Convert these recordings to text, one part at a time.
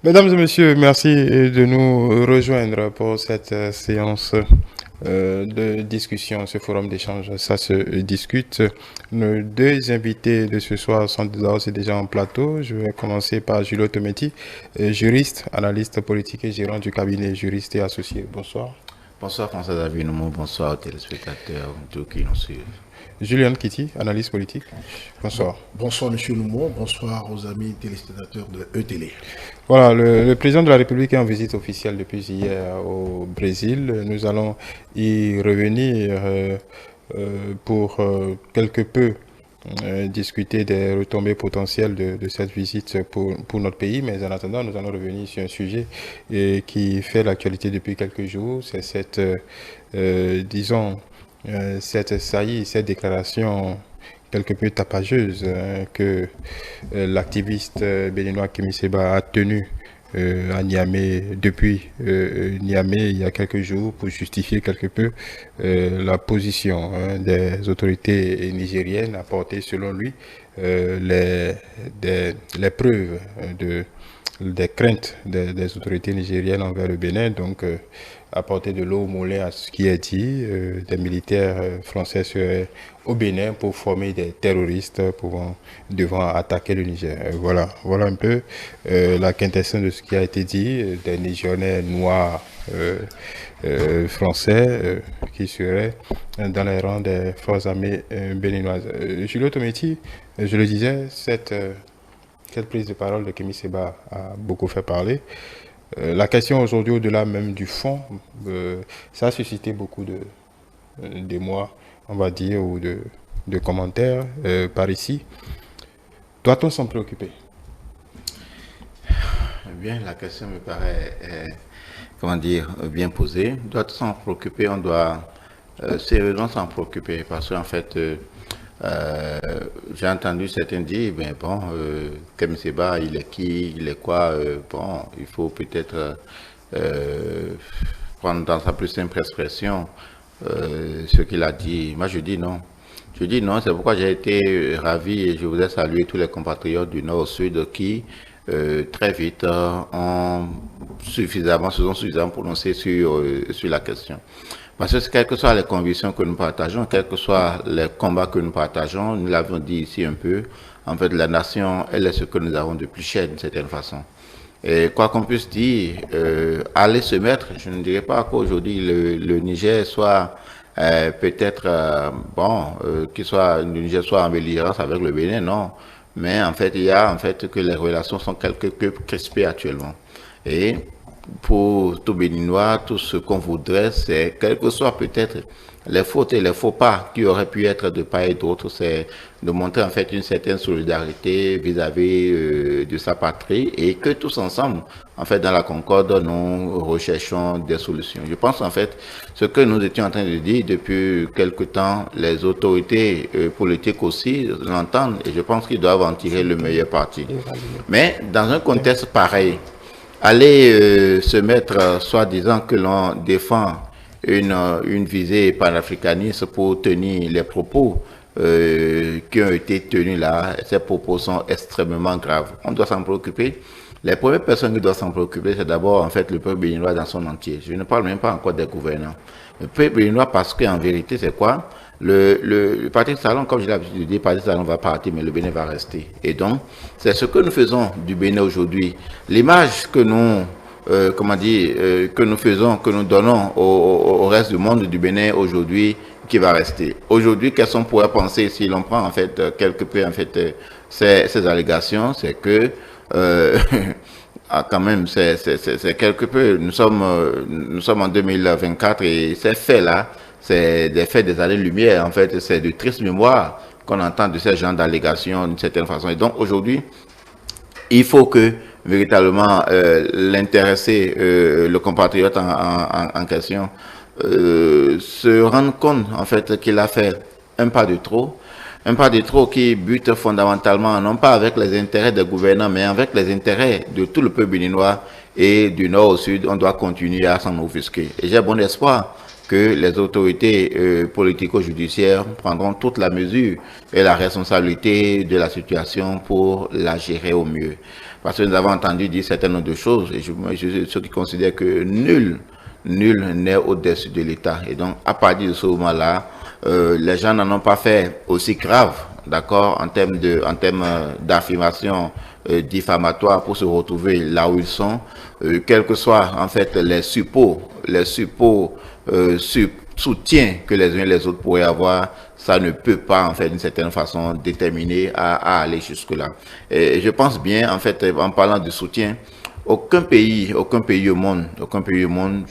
Mesdames et messieurs, merci de nous rejoindre pour cette séance de discussion, ce forum d'échange. Ça se discute. Nos deux invités de ce soir sont déjà en plateau. Je vais commencer par Julio Tometti, juriste, analyste politique et gérant du cabinet juriste et associé. Bonsoir. Bonsoir François David Noumou, bonsoir aux téléspectateurs tous qui nous suivent. Julien Kitty, analyste politique. Bonsoir. Bonsoir Monsieur Noumou, bonsoir aux amis téléspectateurs de E-Télé. Voilà, le président de la République est en visite officielle depuis hier au Brésil. Nous allons y revenir pour quelque peu discuter des retombées potentielles de cette visite pour notre pays. Mais en attendant, nous allons revenir sur un sujet qui fait l'actualité depuis quelques jours. C'est cette, disons, cette saillie, cette déclaration quelque peu tapageuse que l'activiste béninois Kémy Séba a tenue à Niamey, depuis Niamey il y a quelques jours, pour justifier quelque peu la position des autorités nigériennes, apporter selon lui les preuves des craintes des autorités nigériennes envers le Bénin. Donc, apporter de l'eau au moulin à ce qui est dit. Des militaires français seraient au Bénin pour former des terroristes devant attaquer le Niger. Voilà un peu la quintessence de ce qui a été dit, des Nigériens noirs français qui seraient dans les rangs des forces armées béninoises. Julio Tometti, je le disais, cette prise de parole de Kémy Séba a beaucoup fait parler. La question aujourd'hui, au-delà même du fond, ça a suscité beaucoup d'émoi, on va dire, ou de commentaires par ici. Doit-on s'en préoccuper? Bien, la question me paraît, comment dire, bien posée. Doit-on s'en préoccuper? On doit sérieusement s'en préoccuper parce qu'en fait, j'ai entendu certains dire, ben bon, Kémy Séba, il est qui, il est quoi, bon, il faut peut-être prendre dans sa plus simple expression ce qu'il a dit. Moi, je dis non. Je dis non, c'est pourquoi j'ai été ravi et je voudrais saluer tous les compatriotes du Nord au Sud qui, très vite, se sont suffisamment prononcés sur la question. Parce que quelles que soient les convictions que nous partageons, quels que soient les combats que nous partageons, nous l'avons dit ici un peu, en fait, la nation, elle est ce que nous avons de plus cher d'une certaine façon. Et quoi qu'on puisse dire, aller se mettre, je ne dirais pas qu'aujourd'hui le Niger soit peut-être, le Niger soit en belligérance avec le Bénin, non. Mais en fait, il y a en fait que les relations sont quelque peu crispées actuellement. Et pour tout Béninois, tout ce qu'on voudrait, c'est, quelles que soient peut-être les fautes et les faux pas qui auraient pu être de part et d'autre, c'est de montrer en fait une certaine solidarité vis-à-vis de sa patrie et que tous ensemble, en fait, dans la concorde, nous recherchons des solutions. Je pense en fait, ce que nous étions en train de dire depuis quelque temps, les autorités politiques aussi l'entendent et je pense qu'ils doivent en tirer le meilleur parti. Mais dans un contexte pareil, aller se mettre, soi-disant que l'on défend une visée panafricaniste pour tenir les propos qui ont été tenus là, ces propos sont extrêmement graves. On doit s'en préoccuper. Les premières personnes qui doivent s'en préoccuper, c'est d'abord en fait le peuple béninois dans son entier. Je ne parle même pas encore des gouvernants. Le peuple béninois parce qu'en vérité, c'est quoi? Le parti Salon, comme je l'ai l'habitude de dire, le parti Salon va partir, mais le Bénin va rester. Et donc, c'est ce que nous faisons du Bénin aujourd'hui. L'image que nous, que nous faisons, que nous donnons au reste du monde du Bénin aujourd'hui, qui va rester. Aujourd'hui, qu'est-ce qu'on pourrait penser si l'on prend en fait quelque peu en fait ces allégations, c'est que quand même, c'est quelque peu. Nous sommes en 2024 et ces faits-là, c'est des faits des années-lumière. En fait, c'est de tristes mémoires qu'on entend de ces gens d'allégations d'une certaine façon. Et donc, aujourd'hui, il faut que véritablement l'intéressé, le compatriote en question, se rende compte en fait qu'il a fait un pas de trop. Un pas de trop qui bute fondamentalement, non pas avec les intérêts des gouvernants, mais avec les intérêts de tout le peuple béninois et du nord au sud. On doit continuer à s'en offusquer. Et j'ai bon espoir que les autorités politico-judiciaires prendront toute la mesure et la responsabilité de la situation pour la gérer au mieux. Parce que nous avons entendu dire certains nombre de choses, et je suis ceux qui considèrent que nul n'est au-dessus de l'État. Et donc, à partir de ce moment-là, les gens n'en ont pas fait aussi grave, d'accord, en termes d'affirmation diffamatoire pour se retrouver là où ils sont, quels que soient en fait les soutiens que les uns et les autres pourraient avoir, ça ne peut pas en fait d'une certaine façon déterminer à aller jusque-là. Et je pense bien en fait en parlant de soutien, aucun pays au monde,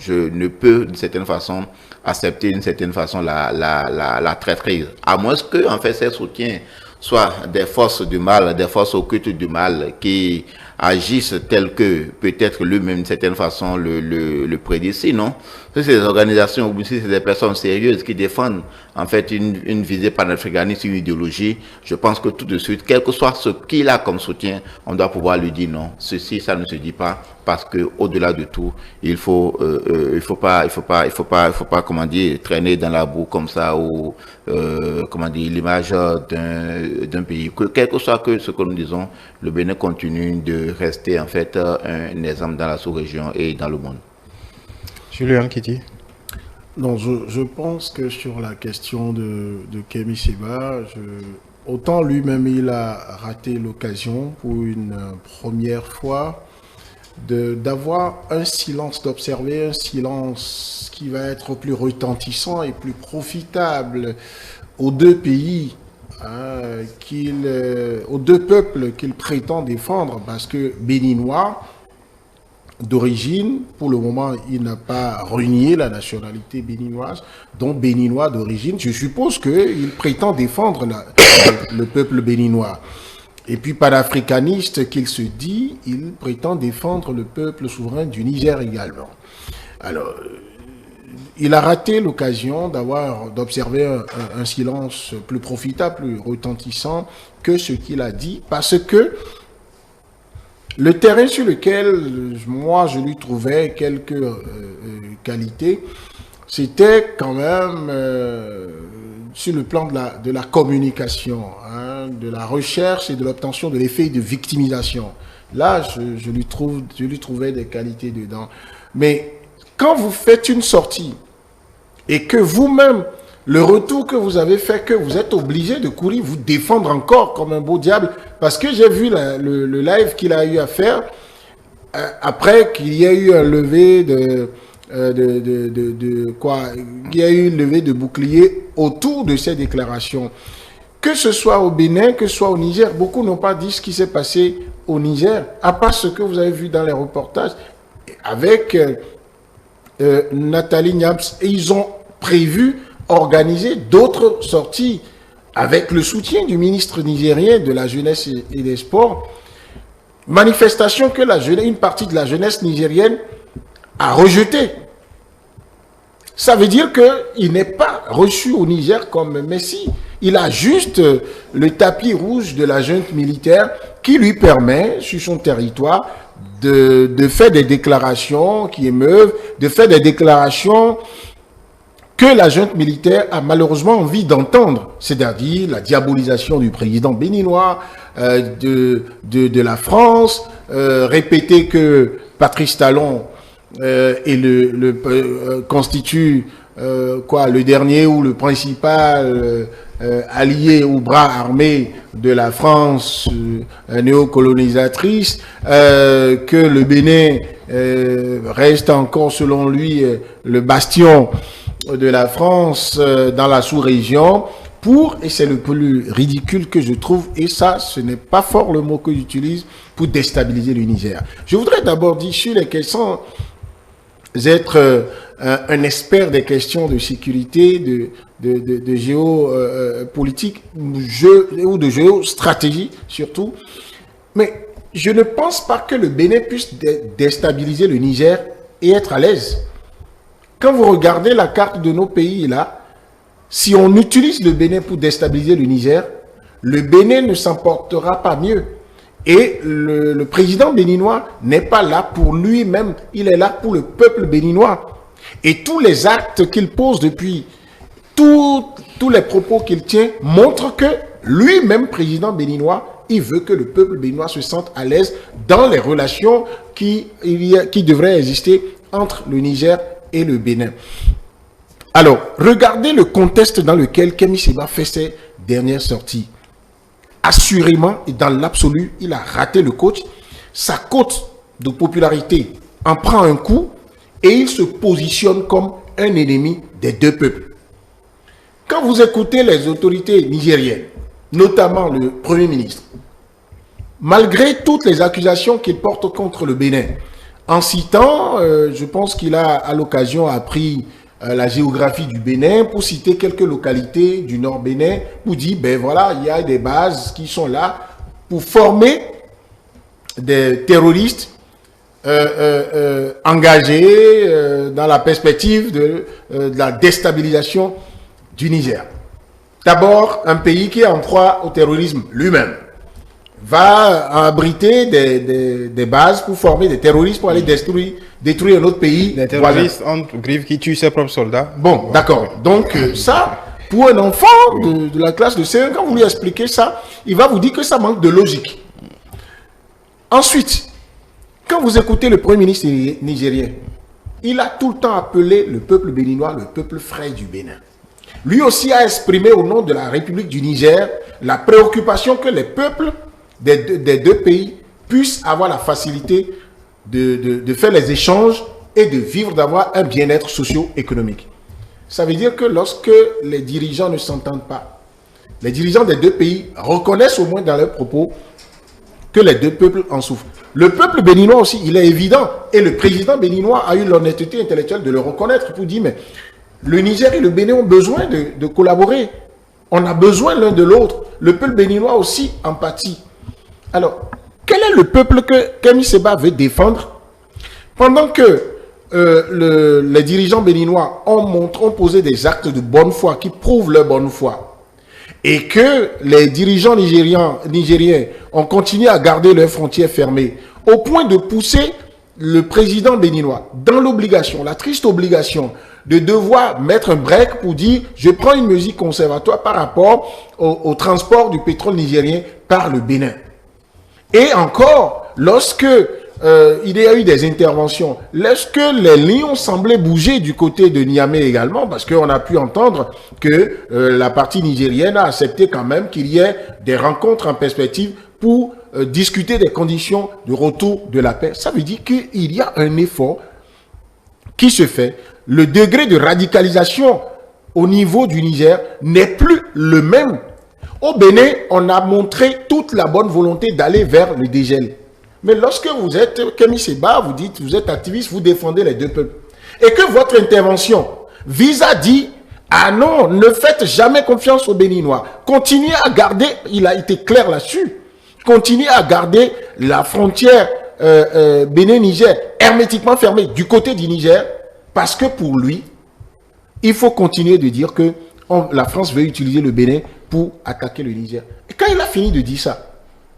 je ne peux d'une certaine façon accepter d'une certaine façon la traîtrise, à moins que en fait ces soutiens soient des forces du mal, des forces occultes du mal qui agissent telles que peut-être lui-même d'une certaine façon le prédit. Sinon, si c'est des organisations ou si c'est des personnes sérieuses qui défendent en fait une visée panafricaniste, une idéologie, je pense que tout de suite, quel que soit ce qu'il a comme soutien, on doit pouvoir lui dire non. Ceci, ça ne se dit pas, parce que au-delà de tout, il faut pas, comment dire, traîner dans la boue comme ça ou comment dire, l'image d'un pays. Quel que soit ce que nous disons, le Bénin continue de rester en fait un exemple dans la sous-région et dans le monde. Julien Kiti. Non, je pense que sur la question de Kémy Séba, autant lui-même il a raté l'occasion pour une première fois d'avoir un silence, d'observer un silence qui va être plus retentissant et plus profitable aux deux pays, aux deux peuples qu'il prétend défendre, parce que béninois d'origine, pour le moment, il n'a pas renié la nationalité béninoise, donc béninois d'origine, je suppose qu'il prétend défendre le peuple béninois. Et puis panafricaniste qu'il se dit, il prétend défendre le peuple souverain du Niger également. Alors, il a raté l'occasion d'observer un silence plus profitable, plus retentissant que ce qu'il a dit, parce que le terrain sur lequel, moi, je lui trouvais quelques qualités, c'était quand même sur le plan de la communication, de la recherche et de l'obtention de l'effet de victimisation. Là, je lui trouvais des qualités dedans. Mais quand vous faites une sortie et que vous-même, le retour que vous avez fait, que vous êtes obligé de courir, vous défendre encore comme un beau diable, parce que j'ai vu le live qu'il a eu à faire, après qu'il y a eu un lever il y a eu une levée de bouclier autour de ces déclarations. Que ce soit au Bénin, que ce soit au Niger, beaucoup n'ont pas dit ce qui s'est passé au Niger, à part ce que vous avez vu dans les reportages avec Nathalie Niaps, et ils ont prévu organiser d'autres sorties avec le soutien du ministre nigérien de la jeunesse et des sports. Manifestation que une partie de la jeunesse nigérienne a rejetée. Ça veut dire qu'il n'est pas reçu au Niger comme Messi. Il a juste le tapis rouge de la junte militaire qui lui permet, sur son territoire, de faire des déclarations qui émeuvent, de faire des déclarations que la junte militaire a malheureusement envie d'entendre, c'est-à-dire la diabolisation du président béninois, de la France, répéter que Patrice Talon constitue le dernier ou le principal allié ou bras armé de la France néocolonisatrice, que le Bénin reste encore selon lui le bastion de la France dans la sous-région et c'est le plus ridicule que je trouve, et ça, ce n'est pas fort le mot que j'utilise, pour déstabiliser le Niger. Je voudrais d'abord dire sur les questions, être un expert des questions de sécurité, de géopolitique, ou de géostratégie surtout, mais je ne pense pas que le Bénin puisse déstabiliser le Niger et être à l'aise. Quand vous regardez la carte de nos pays là, si on utilise le Bénin pour déstabiliser le Niger, le Bénin ne s'en portera pas mieux. Et le président béninois n'est pas là pour lui-même, il est là pour le peuple béninois. Et tous les actes qu'il pose depuis, tous les propos qu'il tient montrent que lui-même, président béninois, il veut que le peuple béninois se sente à l'aise dans les relations qui devraient exister entre le Niger et le Bénin. Alors, regardez le contexte dans lequel Kémy Séba fait ses dernières sorties. Assurément, et dans l'absolu, il a raté le coach. Sa cote de popularité en prend un coup et il se positionne comme un ennemi des deux peuples. Quand vous écoutez les autorités nigériennes, notamment le Premier ministre, malgré toutes les accusations qu'il porte contre le Bénin, en citant, je pense qu'il a à l'occasion appris la géographie du Bénin, pour citer quelques localités du nord Bénin, pour dire, ben voilà, il y a des bases qui sont là pour former des terroristes engagés dans la perspective de la déstabilisation du Niger. D'abord, un pays qui est en proie au terrorisme lui-même va abriter des bases pour former des terroristes pour aller détruire un autre pays. Les terroristes entre griffes qui tuent ses propres soldats. Bon, d'accord. Donc ça, pour un enfant de la classe de CE1, quand vous lui expliquez ça, il va vous dire que ça manque de logique. Ensuite, quand vous écoutez le Premier ministre nigérien, il a tout le temps appelé le peuple béninois le peuple frère du Bénin. Lui aussi a exprimé au nom de la République du Niger la préoccupation que les peuples des deux pays puissent avoir la facilité de faire les échanges et de vivre, d'avoir un bien-être socio-économique. Ça veut dire que lorsque les dirigeants ne s'entendent pas, les dirigeants des deux pays reconnaissent au moins dans leurs propos que les deux peuples en souffrent. Le peuple béninois aussi, il est évident, et le président béninois a eu l'honnêteté intellectuelle de le reconnaître pour dire, mais le Niger et le Bénin ont besoin de collaborer. On a besoin l'un de l'autre. Le peuple béninois aussi en pâtit. Alors, quel est le peuple que Kémy Séba veut défendre? Pendant que les dirigeants béninois ont posé des actes de bonne foi qui prouvent leur bonne foi, et que les dirigeants nigériens ont continué à garder leurs frontières fermées, au point de pousser le président béninois dans l'obligation, la triste obligation, de devoir mettre un break pour dire « je prends une mesure conservatoire par rapport au transport du pétrole nigérien par le Bénin ». Et encore, lorsque il y a eu des interventions, lorsque les lions semblaient bouger du côté de Niamey également, parce qu'on a pu entendre que la partie nigérienne a accepté quand même qu'il y ait des rencontres en perspective pour discuter des conditions de retour de la paix. Ça veut dire qu'il y a un effort qui se fait. Le degré de radicalisation au niveau du Niger n'est plus le même. Au Bénin, on a montré toute la bonne volonté d'aller vers le dégel. Mais lorsque vous êtes Kémy Séba, vous dites, vous êtes activiste, vous défendez les deux peuples. Et que votre intervention vise à dire, ah non, ne faites jamais confiance aux Béninois. Continuez à garder, il a été clair là-dessus, continuez à garder la frontière Bénin-Niger hermétiquement fermée du côté du Niger, parce que pour lui, il faut continuer de dire que la France veut utiliser le Bénin pour attaquer le Niger. Et quand il a fini de dire ça,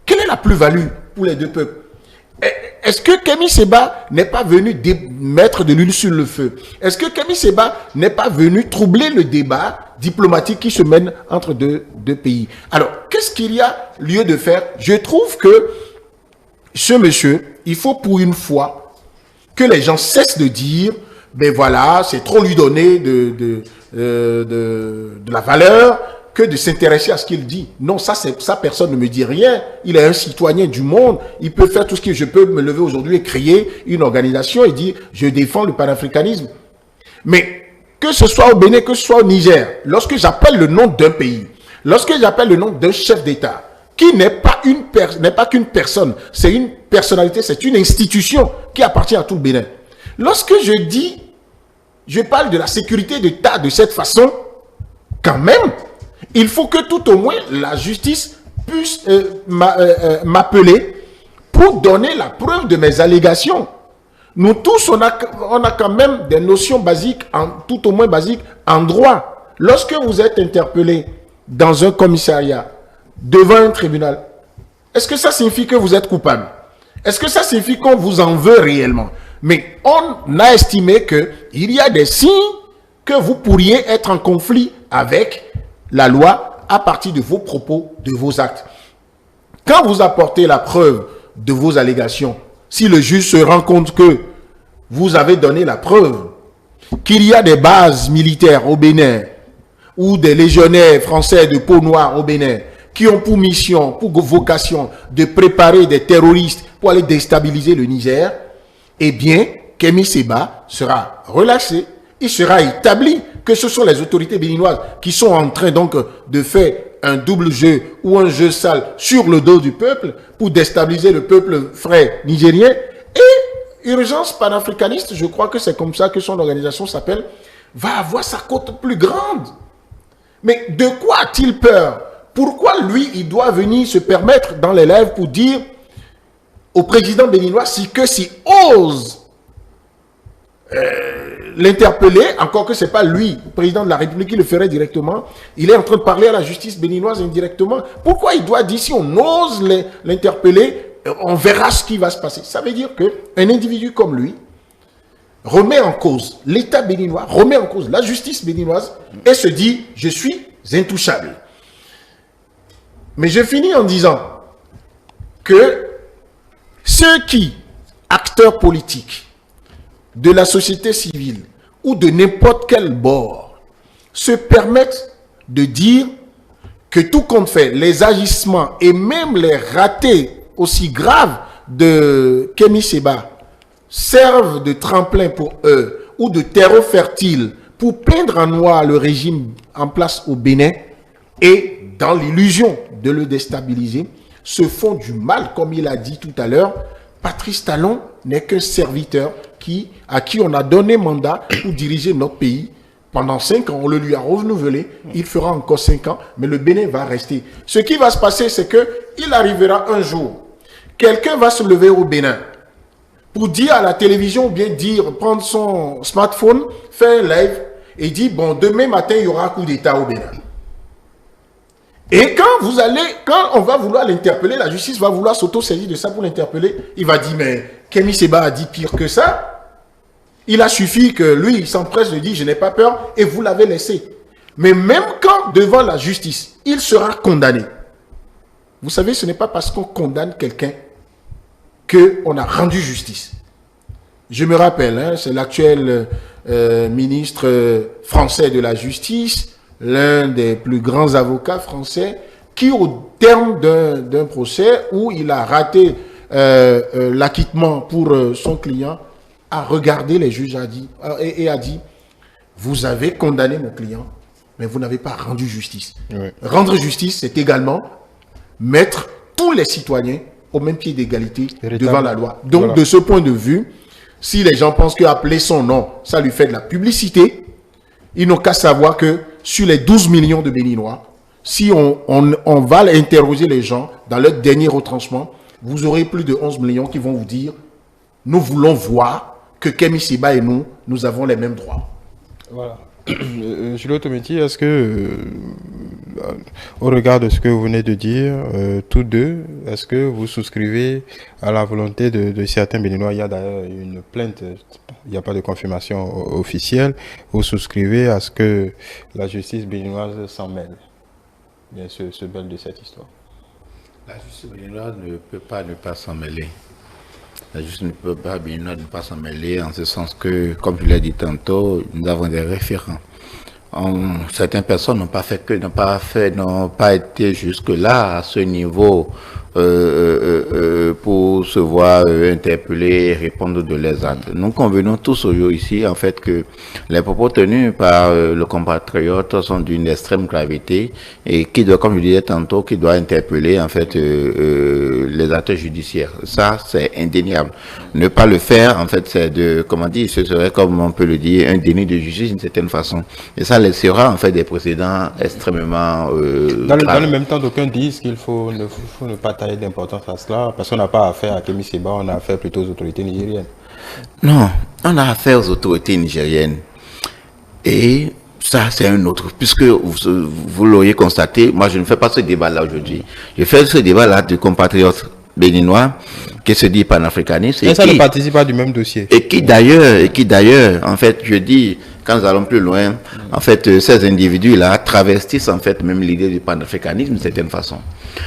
quelle est la plus-value pour les deux peuples? Est-ce que Kémy Séba n'est pas venu mettre de l'huile sur le feu? Est-ce que Kémy Séba n'est pas venu troubler le débat diplomatique qui se mène entre deux pays? Alors, qu'est-ce qu'il y a lieu de faire? Je trouve que ce monsieur, il faut pour une fois que les gens cessent de dire ben voilà, c'est trop lui donner de la valeur que de s'intéresser à ce qu'il dit. Non, ça personne ne me dit rien. Il est un citoyen du monde. Il peut faire tout ce que je peux me lever aujourd'hui et créer une organisation et dire je défends le panafricanisme. Mais que ce soit au Bénin, que ce soit au Niger, lorsque j'appelle le nom d'un pays, lorsque j'appelle le nom d'un chef d'État, qui n'est pas qu'une personne, c'est une personnalité, c'est une institution qui appartient à tout le Bénin. Lorsque je parle de la sécurité d'État de cette façon, quand même, il faut que tout au moins la justice puisse m'appeler pour donner la preuve de mes allégations. Nous tous, on a quand même des notions basiques, tout au moins basiques, en droit. Lorsque vous êtes interpellé dans un commissariat, devant un tribunal, est-ce que ça signifie que vous êtes coupable? Est-ce que ça signifie qu'on vous en veut réellement? Mais on a estimé qu'il y a des signes que vous pourriez être en conflit avec la loi à partir de vos propos, de vos actes. Quand vous apportez la preuve de vos allégations, si le juge se rend compte que vous avez donné la preuve qu'il y a des bases militaires au Bénin ou des légionnaires français de peau noire au Bénin qui ont pour mission, pour vocation de préparer des terroristes pour aller déstabiliser le Niger, eh bien, Kémy Séba sera relâché. Il sera établi que ce sont les autorités béninoises qui sont en train donc de faire un double jeu ou un jeu sale sur le dos du peuple pour déstabiliser le peuple frère nigérien. Et Urgence panafricaniste, je crois que c'est comme ça que son organisation s'appelle, va avoir sa cote plus grande. Mais de quoi a-t-il peur? Pourquoi lui, il doit venir se permettre dans les lives pour dire au président béninois s'il ose l'interpeller, encore que ce n'est pas lui, le président de la République, qui le ferait directement, il est en train de parler à la justice béninoise indirectement. Pourquoi il doit dire, si on ose l'interpeller, on verra ce qui va se passer? Ça veut dire qu'un individu comme lui remet en cause l'État béninois, remet en cause la justice béninoise et se dit, je suis intouchable. Mais je finis en disant que ceux qui, acteurs politiques, de la société civile ou de n'importe quel bord se permettent de dire que tout compte fait, les agissements et même les ratés aussi graves de Kémy Séba servent de tremplin pour eux ou de terreau fertile pour peindre en noir le régime en place au Bénin et dans l'illusion de le déstabiliser, se font du mal, comme il a dit tout à l'heure. Patrice Talon n'est qu'un serviteur à qui on a donné mandat pour diriger notre pays pendant 5 ans. On le lui a renouvelé. Il fera encore 5 ans, mais le Bénin va rester. Ce qui va se passer, c'est qu'il arrivera un jour. Quelqu'un va se lever au Bénin pour dire à la télévision, ou bien prendre son smartphone, faire un live et dire, bon, demain matin, il y aura un coup d'État au Bénin. Et quand on va vouloir l'interpeller, la justice va vouloir s'auto-saisir de ça pour l'interpeller, il va dire, mais Kémy Séba a dit pire que ça. Il a suffi que lui, il s'empresse de dire, je n'ai pas peur, et vous l'avez laissé. Mais même quand, devant la justice, il sera condamné. Vous savez, ce n'est pas parce qu'on condamne quelqu'un qu'on a rendu justice. Je me rappelle, c'est l'actuel ministre français de la Justice, l'un des plus grands avocats français, qui au terme d'un procès où il a raté l'acquittement pour son client, a regardé les juges et a dit, vous avez condamné mon client, mais vous n'avez pas rendu justice. Oui. Rendre justice, c'est également mettre tous les citoyens au même pied d'égalité devant la loi. Donc, voilà. De ce point de vue, si les gens pensent qu'appeler son nom, ça lui fait de la publicité, ils n'ont qu'à savoir que sur les 12 millions de Béninois, si on va interroger les gens dans leur dernier retranchement, vous aurez plus de 11 millions qui vont vous dire, nous voulons voir que Kémy Séba et nous avons les mêmes droits. Voilà. Julio Tometi, est-ce que, au regard de ce que vous venez de dire, tous deux, est-ce que vous souscrivez à la volonté de certains Béninois? Il y a d'ailleurs une plainte, il n'y a pas de confirmation officielle. Vous souscrivez à ce que la justice béninoise s'en mêle, bien se mêle de cette histoire? La justice béninoise ne peut pas ne pas s'en mêler. La justice ne peut pas béninoise ne pas s'en mêler, en ce sens que, comme je l'ai dit tantôt, nous avons des référents. Certaines personnes n'ont pas été jusque-là à ce niveau pour se voir interpeller et répondre de leurs actes. Nous convenons tous aujourd'hui ici, en fait, que les propos tenus par le compatriote sont d'une extrême gravité et qui doit, comme je disais tantôt, qui doit interpeller, en fait, les acteurs judiciaires. Ça, c'est indéniable. Ne pas le faire, en fait, c'est ce serait, comme on peut le dire, un déni de justice d'une certaine façon. Et ça laissera, en fait, des précédents extrêmement dans le même temps, d'aucuns disent qu'il faut ne pas tailler d'importance à cela, parce qu'on n'a pas affaire à Kémy Séba, on a affaire plutôt aux autorités nigériennes. Non, on a affaire aux autorités nigériennes. Et ça, c'est un autre. Puisque vous l'auriez constaté, moi, je ne fais pas ce débat-là aujourd'hui. Je fais ce débat-là de compatriotes béninois qui se dit panafricaniste. Et ça ne participe pas du même dossier. Et qui d'ailleurs, en fait, je dis, quand nous allons plus loin, en fait, ces individus-là travestissent en fait même l'idée du panafricanisme d'une certaine façon.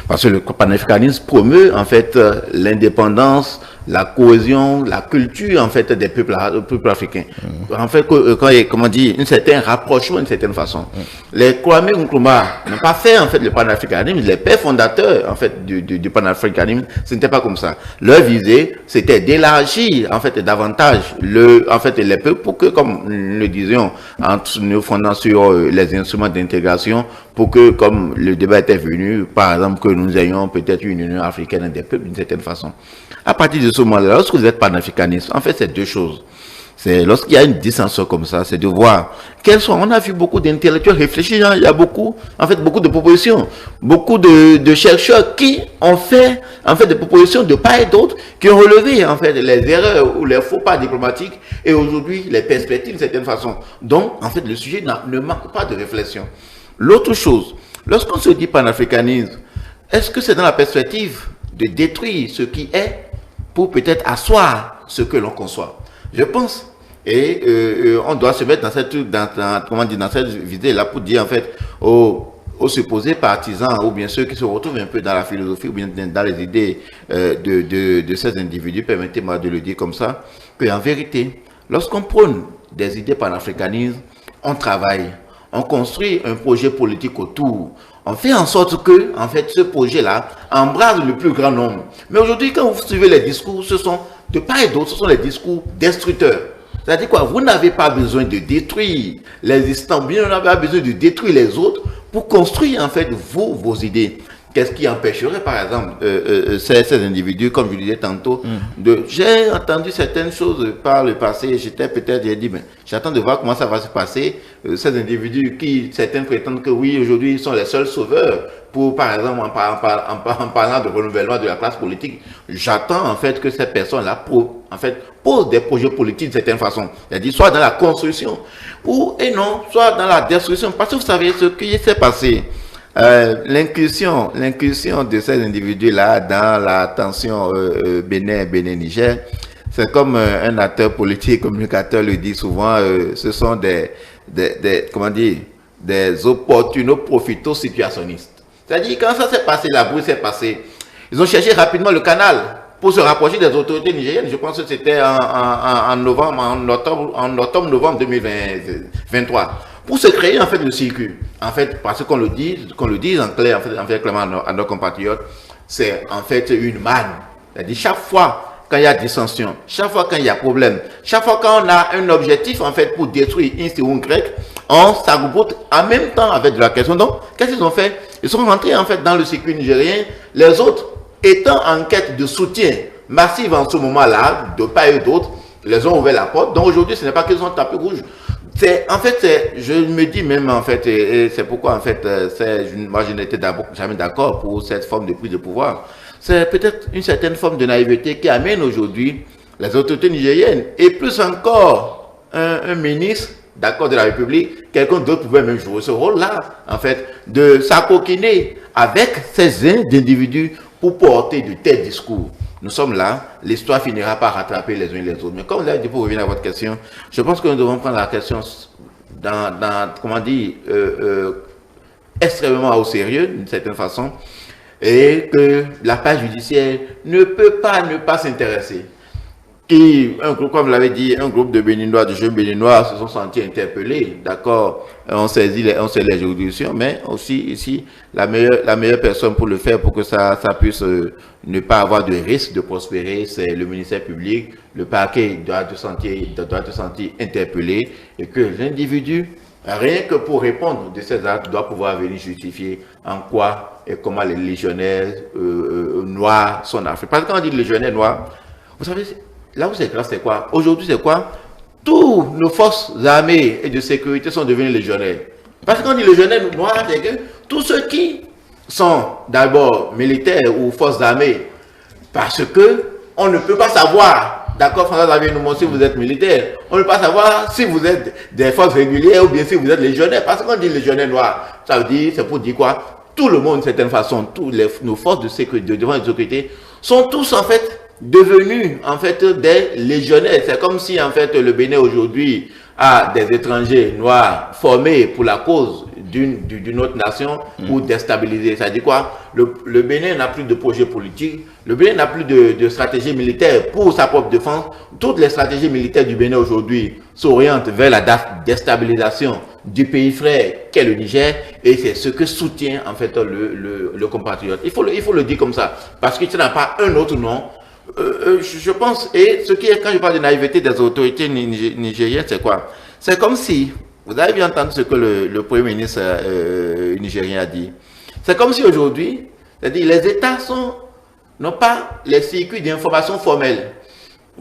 Parce que le panafricanisme promeut en fait l'indépendance, la cohésion, la culture en fait des peuples africains. En fait, quand il y a, comment dire, un certain rapprochement d'une certaine façon. Les Kwame Nkrumah n'ont pas fait en fait le panafricanisme, les pères fondateurs en fait du panafricanisme, ce n'était pas comme ça. Leur visée, c'était d'élargir en fait davantage les peuples pour que, comme nous le disions, en nous fondant sur les instruments d'intégration, pour que, comme le débat était venu, par exemple, que nous ayons peut-être une Union africaine des peuples d'une certaine façon. À partir de ce moment-là, lorsque vous êtes panafricaniste, en fait, c'est deux choses. C'est lorsqu'il y a une dissension comme ça, c'est de voir quels sont. On a vu beaucoup d'intellectuels réfléchir, hein, il y a beaucoup de propositions, beaucoup de chercheurs qui ont fait, en fait, des propositions de part et d'autre, qui ont relevé, en fait, les erreurs ou les faux pas diplomatiques et aujourd'hui les perspectives d'une certaine façon. Donc, en fait, le sujet ne manque pas de réflexion. L'autre chose, lorsqu'on se dit panafricanisme, est-ce que c'est dans la perspective de détruire ce qui est pour peut-être asseoir ce que l'on conçoit? Je pense, et on doit se mettre dans cette visée-là pour dire en fait aux supposés partisans ou bien ceux qui se retrouvent un peu dans la philosophie ou bien dans les idées de ces individus, permettez-moi de le dire comme ça, qu'en vérité, lorsqu'on prône des idées panafricanistes, on travaille, on construit un projet politique autour. On fait en sorte que, en fait, ce projet-là embrase le plus grand nombre. Mais aujourd'hui, quand vous suivez les discours, ce sont de part et d'autre, ce sont les discours destructeurs. C'est-à-dire quoi? Vous n'avez pas besoin de détruire les existants, bien vous n'avez pas besoin de détruire les autres pour construire, en fait, vos idées. Qu'est-ce qui empêcherait, par exemple, ces individus, comme je le disais tantôt, j'ai entendu certaines choses par le passé, j'ai dit, mais j'attends de voir comment ça va se passer. Ces individus certains prétendent que oui, aujourd'hui, ils sont les seuls sauveurs pour, par exemple, en parlant de renouvellement de la classe politique. J'attends, en fait, que ces personnes-là, posent des projets politiques d'une certaine façon. C'est-à-dire, soit dans la construction, et non, soit dans la destruction. Parce que vous savez ce qui s'est passé. L'incursion de ces individus-là dans la tension Bénin-Niger, c'est comme un acteur politique, communicateur le dit souvent, ce sont des opportuno-profito-situationnistes. C'est-à-dire, quand ça s'est passé, la brouille s'est passée, ils ont cherché rapidement le canal pour se rapprocher des autorités nigériennes. Je pense que c'était en octobre-novembre 2023. Pour se créer en fait le circuit, en fait, parce qu'on le dit en clair, en fait clairement à nos compatriotes, c'est en fait une manne. C'est-à-dire chaque fois quand il y a dissension, chaque fois quand il y a problème, chaque fois quand on a un objectif en fait pour détruire X ou Y, on s'agroupe en même temps avec de la question. Donc, qu'est-ce qu'ils ont fait? Ils sont rentrés en fait dans le circuit nigérien, les autres étant en quête de soutien massif en ce moment-là, de part et d'autre, les ont ouvert la porte. Donc aujourd'hui, ce n'est pas qu'ils ont tapé rouge. Je me dis même en fait, et c'est pourquoi en fait, moi je n'étais jamais d'accord pour cette forme de prise de pouvoir. C'est peut-être une certaine forme de naïveté qui amène aujourd'hui les autorités nigériennes et plus encore un ministre d'accord de la République, quelqu'un d'autre pouvait même jouer ce rôle-là, en fait, de s'acoquiner avec ces individus pour porter de tels discours. Nous sommes là, l'histoire finira par rattraper les uns et les autres. Mais comme vous l'avez dit, pour revenir à votre question, je pense que nous devons prendre la question extrêmement au sérieux, d'une certaine façon, et que la page judiciaire ne peut pas ne pas s'intéresser. Comme vous l'avez dit, un groupe de Béninois, de jeunes Béninois se sont sentis interpellés, d'accord, on sait les juridictions, mais aussi ici, la meilleure personne pour le faire, pour que ça puisse ne pas avoir de risque de prospérer, c'est le ministère public. Le parquet doit te sentir interpellé et que l'individu, rien que pour répondre de ces actes, doit pouvoir venir justifier en quoi et comment les légionnaires noirs sont en Afrique. Parce que quand on dit légionnaires noirs, vous savez, là où c'est grave, c'est quoi? Aujourd'hui, c'est quoi? Toutes nos forces armées et de sécurité sont devenus légionnaires. Parce qu'on dit légionnaires noirs, c'est que tous ceux qui sont d'abord militaires ou forces armées, parce que on ne peut pas savoir, d'accord, François Xavier Noumon, si vous êtes militaire, on ne peut pas savoir si vous êtes des forces régulières ou bien si vous êtes légionnaire. Parce qu'on dit légionnaire noir, ça veut dire, c'est pour dire quoi? Tout le monde, d'une certaine façon, nos forces de sécurité, de défense et de sécurité, sont tous en fait devenus en fait des légionnaires. C'est comme si en fait le Bénin aujourd'hui a des étrangers noirs formés pour la cause d'une autre nation pour déstabiliser. Ça dit quoi? Le Bénin n'a plus de projet politique, le Bénin n'a plus de stratégie militaire pour sa propre défense. Toutes les stratégies militaires du Bénin aujourd'hui s'orientent vers la déstabilisation du pays frère qu'est le Niger, et c'est ce que soutient en fait le compatriote. Il faut le dire comme ça, parce que tu n'as pas un autre nom. Je pense, et ce qui est, quand je parle de naïveté des autorités nigériennes, c'est quoi? C'est comme si, vous avez bien entendu ce que le Premier ministre nigérien a dit. C'est comme si aujourd'hui, c'est-à-dire les États n'ont pas les circuits d'information formels,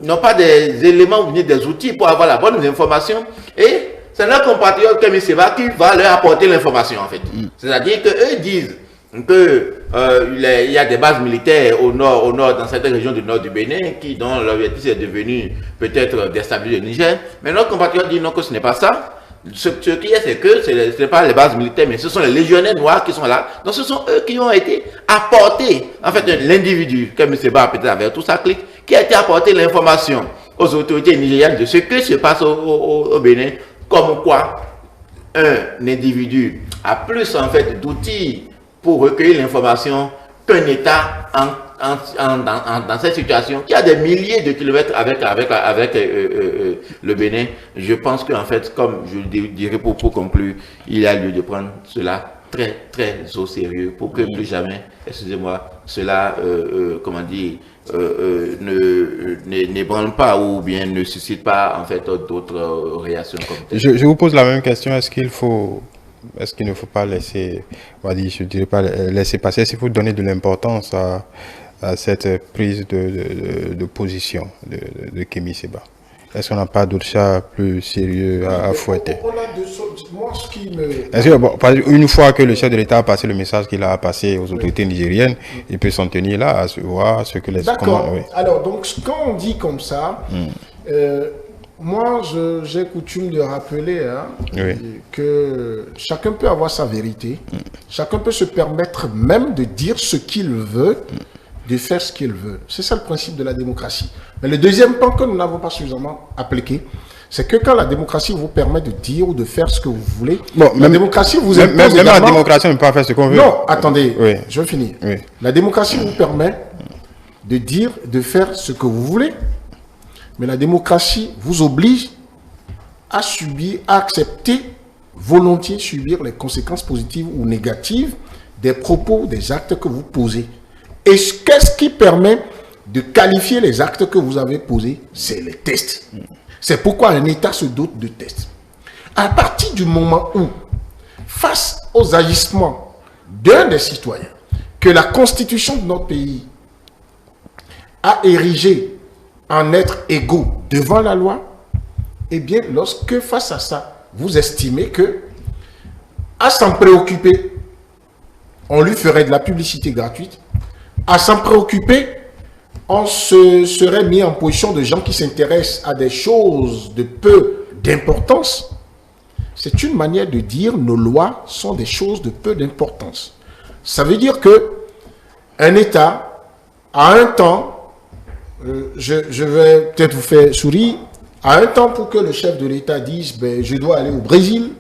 n'ont pas des éléments ou des outils pour avoir la bonne information, et c'est leur compatriote Kemi Seba qui va leur apporter l'information en fait. C'est-à-dire qu'eux disent qu'il y a des bases militaires au nord, dans certaines régions du nord du Bénin, dont l'objectif est devenu peut-être déstabiliser le Niger. Mais notre compatriote dit non, que ce n'est pas ça. Ce qui est, c'est que ce n'est pas les bases militaires, mais ce sont les légionnaires noirs qui sont là. Donc ce sont eux qui ont été apportés, en fait, l'individu, comme M. Ba peut-être avec tout sa clique, qui a été apporté l'information aux autorités nigériennes de ce que se passe au Bénin, comme quoi un individu a plus en fait d'outils pour recueillir l'information qu'un État dans cette situation, qui a des milliers de kilomètres avec le Bénin. Je pense qu'en fait, comme je le dirais pour conclure, il y a lieu de prendre cela très, très au sérieux pour que plus jamais, excusez-moi, cela, comment dire, n'ébranle pas ou bien ne suscite pas en fait d'autres réactions comme telles. Je vous pose la même question, est-ce qu'il ne faut pas laisser, on va dire, je dirais pas laisser passer, est-ce qu'il faut donner de l'importance à cette prise de position de Kemi Seba? Est-ce qu'on n'a pas d'autres chats plus sérieux à fouetter? On a deux choses. Moi, ce qui me... Est-ce que, bon, une fois que le chef de l'État a passé le message qu'il a passé aux autorités nigériennes, il peut s'en tenir là à voir ce que les... D'accord. Oui. Alors, donc, quand on dit comme ça, moi, j'ai coutume de rappeler que chacun peut avoir sa vérité, chacun peut se permettre même de dire ce qu'il veut, de faire ce qu'il veut. C'est ça le principe de la démocratie. Mais le deuxième point que nous n'avons pas suffisamment appliqué, c'est que quand la démocratie vous permet de dire ou de faire ce que vous voulez, bon, la démocratie vous impose même la démocratie, on ne peut pas faire ce qu'on veut. Non, attendez, je vais finir. Oui. La démocratie vous permet de dire, de faire ce que vous voulez, mais la démocratie vous oblige à subir, à accepter, volontiers subir les conséquences positives ou négatives des propos, des actes que vous posez. Et qu'est-ce qui permet de qualifier les actes que vous avez posés? C'est les tests. C'est pourquoi un État se dote de tests. À partir du moment où, face aux agissements d'un des citoyens, que la Constitution de notre pays a érigé en être égaux devant la loi, eh bien, lorsque face à ça, vous estimez que, à s'en préoccuper, on lui ferait de la publicité gratuite, à s'en préoccuper, on se serait mis en position de gens qui s'intéressent à des choses de peu d'importance. C'est une manière de dire nos lois sont des choses de peu d'importance. Ça veut dire que un État, à un temps, je vais peut-être vous faire sourire, à un temps pour que le chef de l'État dise ben, je dois aller au Brésil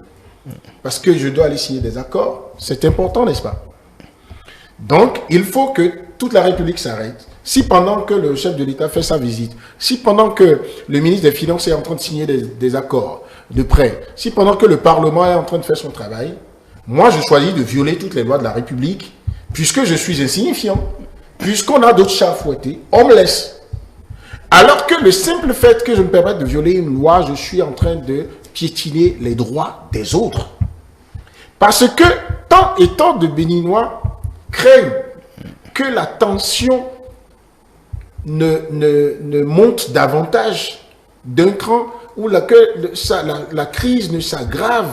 parce que je dois aller signer des accords, c'est important, n'est-ce pas? Donc, il faut que toute la République s'arrête. Si pendant que le chef de l'État fait sa visite, si pendant que le ministre des Finances est en train de signer des accords de prêt, si pendant que le Parlement est en train de faire son travail, moi je choisis de violer toutes les lois de la République, puisque je suis insignifiant, puisqu'on a d'autres chats à fouetter, on me laisse. Alors que le simple fait que je me permette de violer une loi, je suis en train de piétiner les droits des autres. Parce que tant et tant de Béninois craignent que la tension ne monte davantage d'un cran ou que la crise ne s'aggrave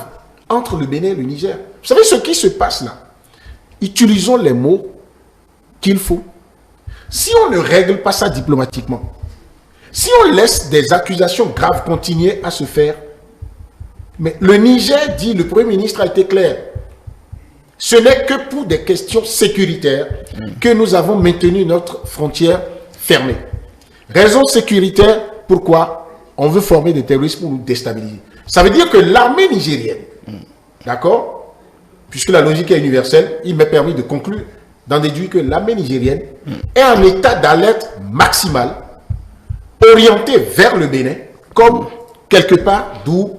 entre le Bénin et le Niger. Vous savez ce qui se passe là? Utilisons les mots qu'il faut. Si on ne règle pas ça diplomatiquement, si on laisse des accusations graves continuer à se faire, mais le Niger dit, le Premier ministre a été clair, ce n'est que pour des questions sécuritaires que nous avons maintenu notre frontière fermée. Raison sécuritaire, pourquoi? On veut former des terroristes pour nous déstabiliser. Ça veut dire que l'armée nigérienne, d'accord, puisque la logique est universelle, il m'est permis de conclure, d'en déduire que l'armée nigérienne est en état d'alerte maximale, orientée vers le Bénin, comme quelque part d'où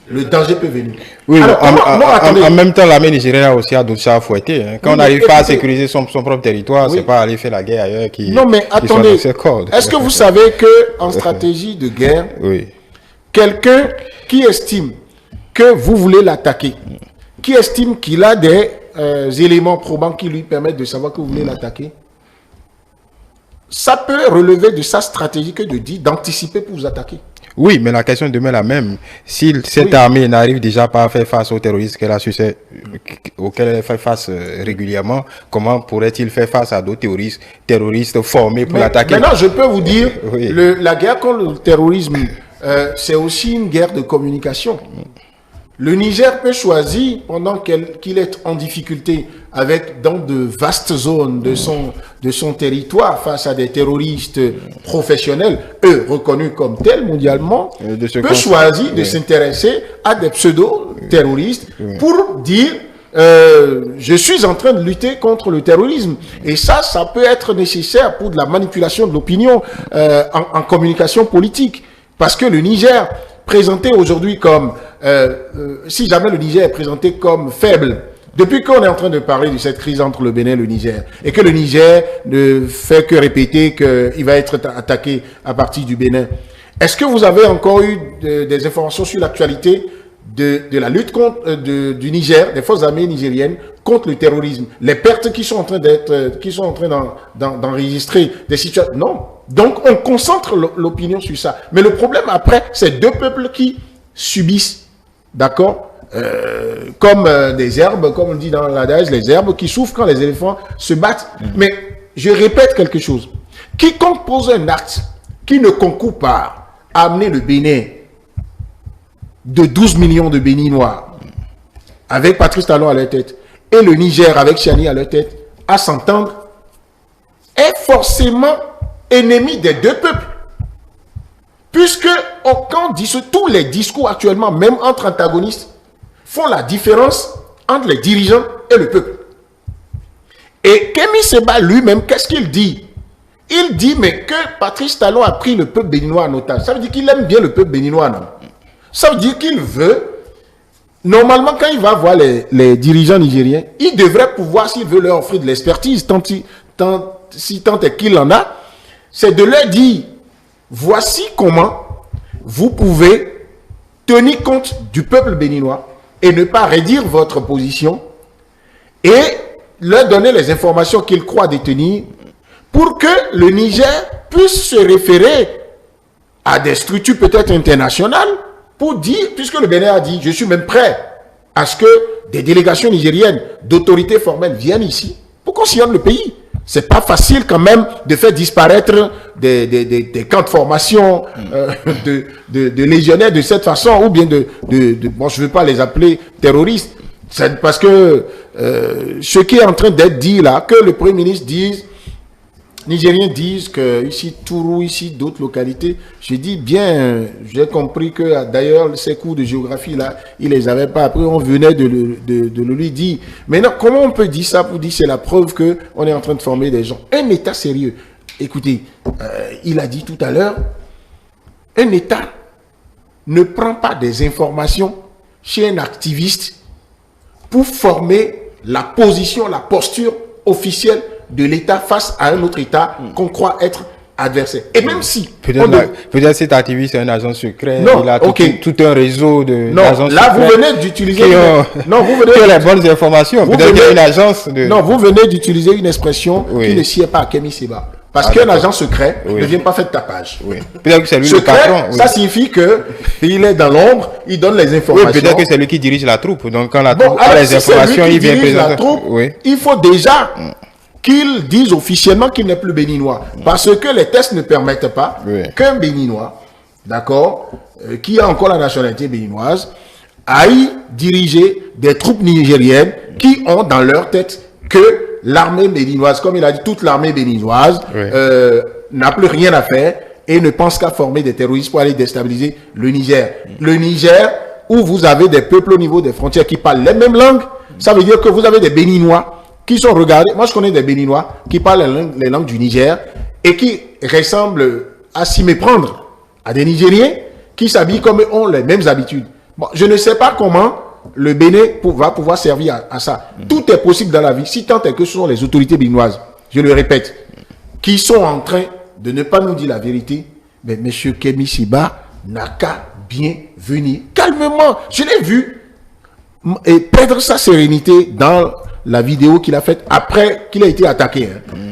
le danger peut venir. Oui, alors, en même temps, l'armée nigérienne a aussi d'autres chats à fouetter. Hein. Quand on n'arrive pas à sécuriser son propre territoire, c'est pas aller faire la guerre ailleurs qui. Non, mais attendez, est-ce que vous savez qu'en stratégie de guerre, quelqu'un qui estime que vous voulez l'attaquer, qui estime qu'il a des éléments probants qui lui permettent de savoir que vous voulez l'attaquer, ça peut relever de sa stratégie que de dire d'anticiper pour vous attaquer. Oui, mais la question demeure la même. Si cette armée n'arrive déjà pas à faire face aux terroristes auxquels elle fait face régulièrement, comment pourrait-il faire face à d'autres terroristes formés pour l'attaquer? Maintenant, je peux vous dire, la guerre contre le terrorisme, c'est aussi une guerre de communication. Le Niger peut choisir, pendant qu'il est en difficulté dans de vastes zones de son territoire face à des terroristes professionnels, eux reconnus comme tels mondialement, peut choisir de s'intéresser à des pseudo-terroristes pour dire je suis en train de lutter contre le terrorisme. Et ça peut être nécessaire pour de la manipulation de l'opinion en communication politique. Parce que le Niger, présenté aujourd'hui comme, si jamais le Niger est présenté comme faible, depuis qu'on est en train de parler de cette crise entre le Bénin et le Niger, et que le Niger ne fait que répéter qu'il va être attaqué à partir du Bénin, est-ce que vous avez encore eu des informations sur l'actualité de la lutte du Niger, des forces armées nigériennes, contre le terrorisme? Les pertes qui sont en train d'enregistrer des situations? Non. Donc, on concentre l'opinion sur ça. Mais le problème après, c'est deux peuples qui subissent, d'accord, comme des herbes, comme on dit dans l'adage, les herbes qui souffrent quand les éléphants se battent. Mais je répète quelque chose. Quiconque pose un acte qui ne concourt pas à amener le Bénin de 12 millions de Béninois, avec Patrice Talon à leur tête, et le Niger avec Chani à leur tête, à s'entendre, est forcément ennemi des deux peuples. Puisque quand tous les discours actuellement, même entre antagonistes, font la différence entre les dirigeants et le peuple. Et Kémy Séba lui-même, qu'est-ce qu'il dit? Il dit mais que Patrice Talon a pris le peuple béninois en otage. Ça veut dire qu'il aime bien le peuple béninois, non? Ça veut dire qu'il veut, normalement quand il va voir les dirigeants nigériens, il devrait pouvoir, s'il veut leur offrir de l'expertise, tant est qu'il en a, c'est de leur dire, voici comment vous pouvez tenir compte du peuple béninois et ne pas réduire votre position et leur donner les informations qu'ils croient détenir pour que le Niger puisse se référer à des structures peut-être internationales pour dire, puisque le Bénin a dit, je suis même prêt à ce que des délégations nigériennes d'autorités formelles viennent ici pour qu'on sillonne le pays. C'est pas facile quand même de faire disparaître des camps de formation de légionnaires de cette façon, ou bien bon, je ne veux pas les appeler terroristes, c'est parce que ce qui est en train d'être dit là, que le Premier ministre dise, Nigériens disent que ici Tourou, ici d'autres localités, j'ai dit bien, j'ai compris que d'ailleurs ces cours de géographie là, il les avait pas appris, on venait de le lui dire. Maintenant, comment on peut dire ça pour dire c'est la preuve que on est en train de former des gens? Un État sérieux. Écoutez, il a dit tout à l'heure, un État ne prend pas des informations chez un activiste pour former la position, la posture officielle de l'État face à un autre État qu'on croit être adversaire. Et même si... Peut-être cet activiste est un agent secret, non, il a tout un réseau d'agents secrets. Là, vous venez d'utiliser... qui ont les bonnes informations. Peut-être qu'il y a une agence de... Non, vous venez d'utiliser une expression qui ne sied pas à Kémy Séba. Parce qu'un agent secret ne vient pas faire de tapage. Oui. Peut-être que c'est lui secret, le patron. Ça signifie qu'il est dans l'ombre, il donne les informations. Oui, peut-être que c'est lui qui dirige la troupe. Donc quand la troupe a les informations, il vient présenter. La troupe, il faut déjà... qu'ils disent officiellement qu'il n'est plus béninois. Parce que les tests ne permettent pas qu'un béninois, d'accord, qui a encore la nationalité béninoise, aille diriger des troupes nigériennes qui ont dans leur tête que l'armée béninoise, comme il a dit, toute l'armée béninoise n'a plus rien à faire et ne pense qu'à former des terroristes pour aller déstabiliser le Niger. Le Niger, où vous avez des peuples au niveau des frontières qui parlent les mêmes langues, Ça veut dire que vous avez des Béninois qui sont regardés. Moi, je connais des Béninois qui parlent les langues du Niger et qui ressemblent à s'y méprendre à des Nigériens qui s'habillent comme eux, ont les mêmes habitudes. Bon, je ne sais pas comment le Bénin va pouvoir servir à ça. Tout est possible dans la vie, si tant est que ce sont les autorités béninoises, je le répète, qui sont en train de ne pas nous dire la vérité. Mais M. Kémy Séba n'a qu'à bien venir calmement. Je l'ai vu et perdre sa sérénité dans la vidéo qu'il a faite après qu'il a été attaqué.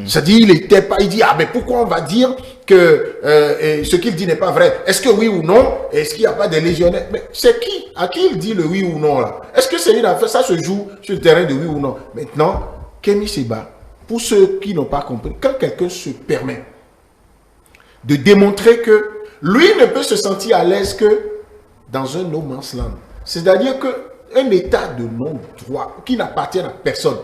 C'est-à-dire, il était pas, il dit, ah, mais pourquoi on va dire que ce qu'il dit n'est pas vrai? Est-ce que oui ou non? Est-ce qu'il n'y a pas des légionnaires? Mais c'est qui? À qui il dit le oui ou non là? Est-ce que c'est une affaire? Ça se joue sur le terrain de oui ou non? Maintenant, Kémy Séba, pour ceux qui n'ont pas compris, quand quelqu'un se permet de démontrer que lui ne peut se sentir à l'aise que dans un no man's land, c'est-à-dire qu'un état de non-droit qui n'appartient à personne,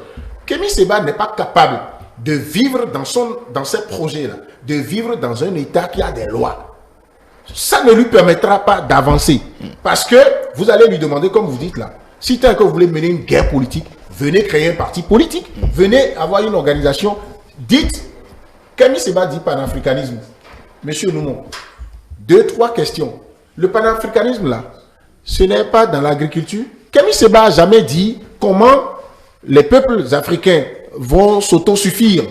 Kémy Séba n'est pas capable de vivre dans ces projets-là, de vivre dans un état qui a des lois. Ça ne lui permettra pas d'avancer. Parce que vous allez lui demander, comme vous dites là, si tant que vous voulez mener une guerre politique, venez créer un parti politique, venez avoir une organisation. Dites, Kémy Séba dit panafricanisme. Monsieur Noumon, 2-3 questions. Le panafricanisme là, ce n'est pas dans l'agriculture. Kémy Séba n'a jamais dit comment les peuples africains vont s'autosuffire